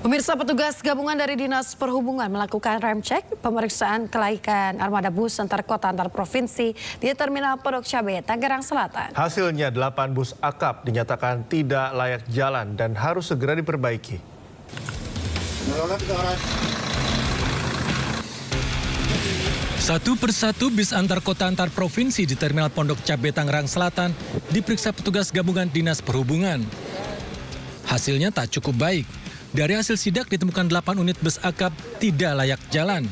Pemirsa, petugas gabungan dari Dinas Perhubungan melakukan rem cek pemeriksaan kelaikan armada bus antar kota antar provinsi di Terminal Pondok Cabe, Tangerang Selatan. Hasilnya 8 bus akap dinyatakan tidak layak jalan dan harus segera diperbaiki. Satu persatu bis antar kota antar provinsi di Terminal Pondok Cabe, Tangerang Selatan diperiksa petugas gabungan Dinas Perhubungan. Hasilnya tak cukup baik. Dari hasil sidak ditemukan 8 unit bus akap tidak layak jalan.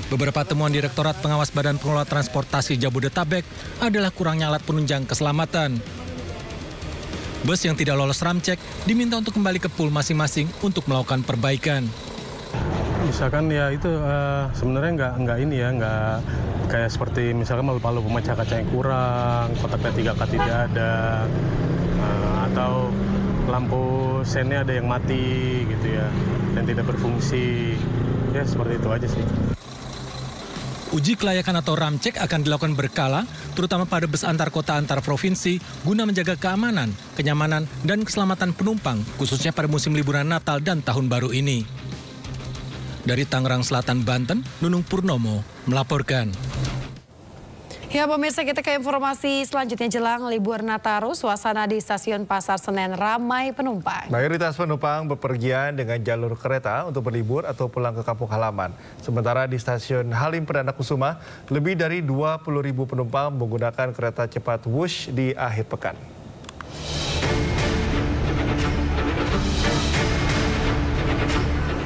Beberapa temuan Direktorat Pengawas Badan Pengelola Transportasi Jabodetabek adalah kurangnya alat penunjang keselamatan. Bus yang tidak lolos ramcek diminta untuk kembali ke pool masing-masing untuk melakukan perbaikan. Misalkan ya itu sebenarnya nggak kayak seperti misalkan palu pemecah kaca yang kurang, kotak P3K tidak ada, atau lampu sennya ada yang mati gitu ya, dan tidak berfungsi. Ya seperti itu aja sih. Uji kelayakan atau ramcek akan dilakukan berkala, terutama pada bus antar kota antar provinsi, guna menjaga keamanan, kenyamanan, dan keselamatan penumpang, khususnya pada musim liburan Natal dan Tahun Baru ini. Dari Tangerang Selatan, Banten, Nunung Purnomo melaporkan. Ya pemirsa, kita ke informasi selanjutnya. Jelang libur Nataru, suasana di stasiun Pasar Senen ramai penumpang. Mayoritas penumpang bepergian dengan jalur kereta untuk berlibur atau pulang ke kampung halaman. Sementara di stasiun Halim Perdana Kusuma, lebih dari 20.000 penumpang menggunakan kereta cepat Wush di akhir pekan.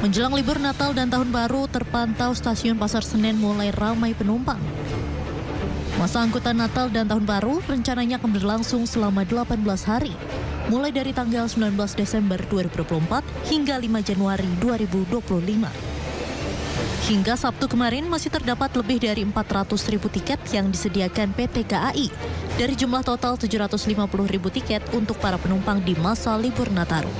Menjelang libur Natal dan Tahun Baru, terpantau stasiun Pasar Senen mulai ramai penumpang. Masa angkutan Natal dan Tahun Baru rencananya akan berlangsung selama 18 hari, mulai dari tanggal 19 Desember 2024 hingga 5 Januari 2025. Hingga Sabtu kemarin masih terdapat lebih dari 400.000 tiket yang disediakan PT KAI dari jumlah total 750.000 tiket untuk para penumpang di masa libur Nataru.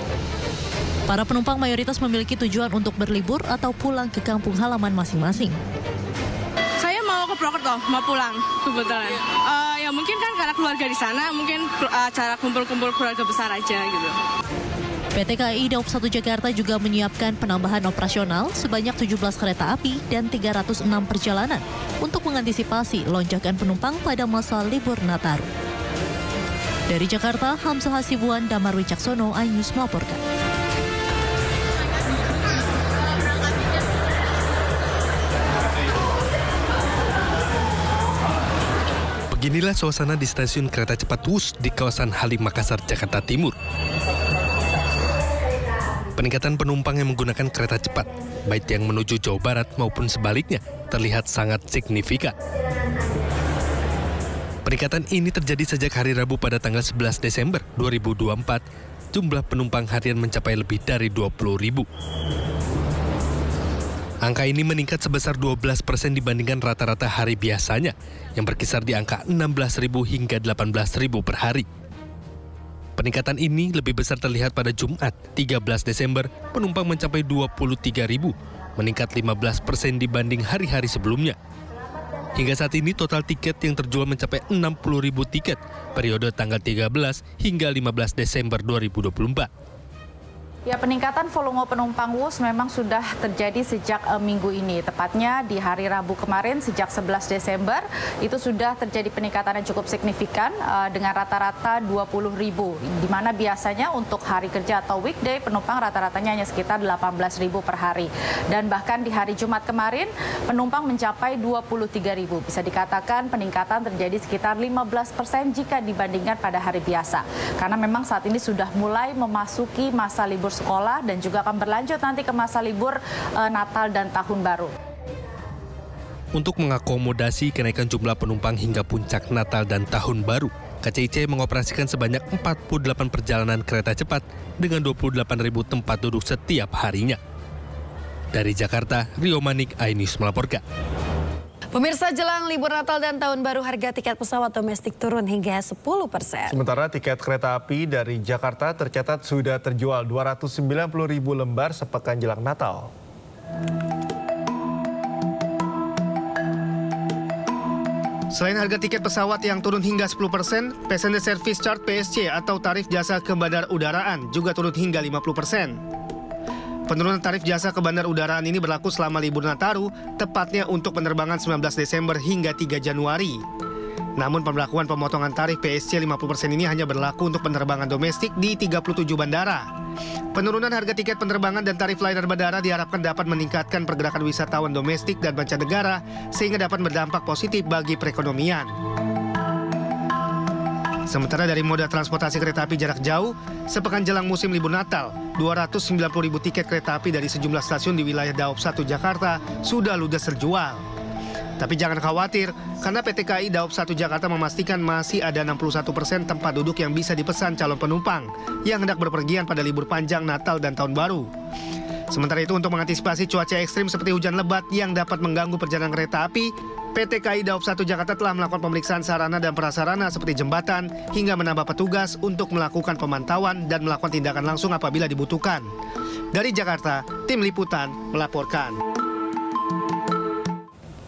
Para penumpang mayoritas memiliki tujuan untuk berlibur atau pulang ke kampung halaman masing-masing. Ke Purwokerto, mau pulang kebetulan. Ya mungkin kan karena keluarga di sana, mungkin acara kumpul-kumpul keluarga besar aja gitu. PT KAI Daob 1 Jakarta juga menyiapkan penambahan operasional sebanyak 17 kereta api dan 306 perjalanan untuk mengantisipasi lonjakan penumpang pada masa libur Nataru. Dari Jakarta, Hamzah Hasibuan, Damar Wicaksono, iNews melaporkan. Beginilah suasana di stasiun kereta cepat Wush di kawasan Halim Makassar, Jakarta Timur. Peningkatan penumpang yang menggunakan kereta cepat, baik yang menuju Jawa Barat maupun sebaliknya, terlihat sangat signifikan. Peningkatan ini terjadi sejak hari Rabu pada tanggal 11 Desember 2024. Jumlah penumpang harian mencapai lebih dari 20.000. Angka ini meningkat sebesar 12% dibandingkan rata-rata hari biasanya, yang berkisar di angka 16.000 hingga 18.000 per hari. Peningkatan ini lebih besar terlihat pada Jumat, 13 Desember, penumpang mencapai 23.000, meningkat 15% dibanding hari-hari sebelumnya. Hingga saat ini total tiket yang terjual mencapai 60.000 tiket, periode tanggal 13 hingga 15 Desember 2024. Ya, peningkatan volume penumpang Wush memang sudah terjadi sejak minggu ini. Tepatnya di hari Rabu kemarin sejak 11 Desember itu sudah terjadi peningkatan yang cukup signifikan dengan rata-rata 20.000. Di mana biasanya untuk hari kerja atau weekday penumpang rata-ratanya hanya sekitar 18.000 per hari. Dan bahkan di hari Jumat kemarin penumpang mencapai 23.000. Bisa dikatakan peningkatan terjadi sekitar 15% jika dibandingkan pada hari biasa. Karena memang saat ini sudah mulai memasuki masa libur sekolah dan juga akan berlanjut nanti ke masa libur Natal dan Tahun Baru. Untuk mengakomodasi kenaikan jumlah penumpang hingga puncak Natal dan Tahun Baru, KCIC mengoperasikan sebanyak 48 perjalanan kereta cepat dengan 28.000 tempat duduk setiap harinya. Dari Jakarta, Rio Manik, iNews melaporkan. Pemirsa, jelang libur Natal dan Tahun Baru, harga tiket pesawat domestik turun hingga 10%. Sementara tiket kereta api dari Jakarta tercatat sudah terjual 290.000 lembar sepekan jelang Natal. Selain harga tiket pesawat yang turun hingga 10%, Passenger Service Charge PSC atau tarif jasa ke bandara udaraan juga turun hingga 50%. Penurunan tarif jasa ke bandar udaraan ini berlaku selama libur Nataru, tepatnya untuk penerbangan 19 Desember hingga 3 Januari. Namun pemberlakuan pemotongan tarif PSC 50% ini hanya berlaku untuk penerbangan domestik di 37 bandara. Penurunan harga tiket penerbangan dan tarif layanan bandara diharapkan dapat meningkatkan pergerakan wisatawan domestik dan mancanegara sehingga dapat berdampak positif bagi perekonomian. Sementara dari moda transportasi kereta api jarak jauh, sepekan jelang musim libur Natal, 290.000 tiket kereta api dari sejumlah stasiun di wilayah Daop 1 Jakarta sudah ludes terjual. Tapi jangan khawatir, karena PT KAI Daop 1 Jakarta memastikan masih ada 61% tempat duduk yang bisa dipesan calon penumpang yang hendak berpergian pada libur panjang Natal dan Tahun Baru. Sementara itu untuk mengantisipasi cuaca ekstrim seperti hujan lebat yang dapat mengganggu perjalanan kereta api, PT KAI Daop 1 Jakarta telah melakukan pemeriksaan sarana dan prasarana seperti jembatan hingga menambah petugas untuk melakukan pemantauan dan melakukan tindakan langsung apabila dibutuhkan. Dari Jakarta, Tim Liputan melaporkan.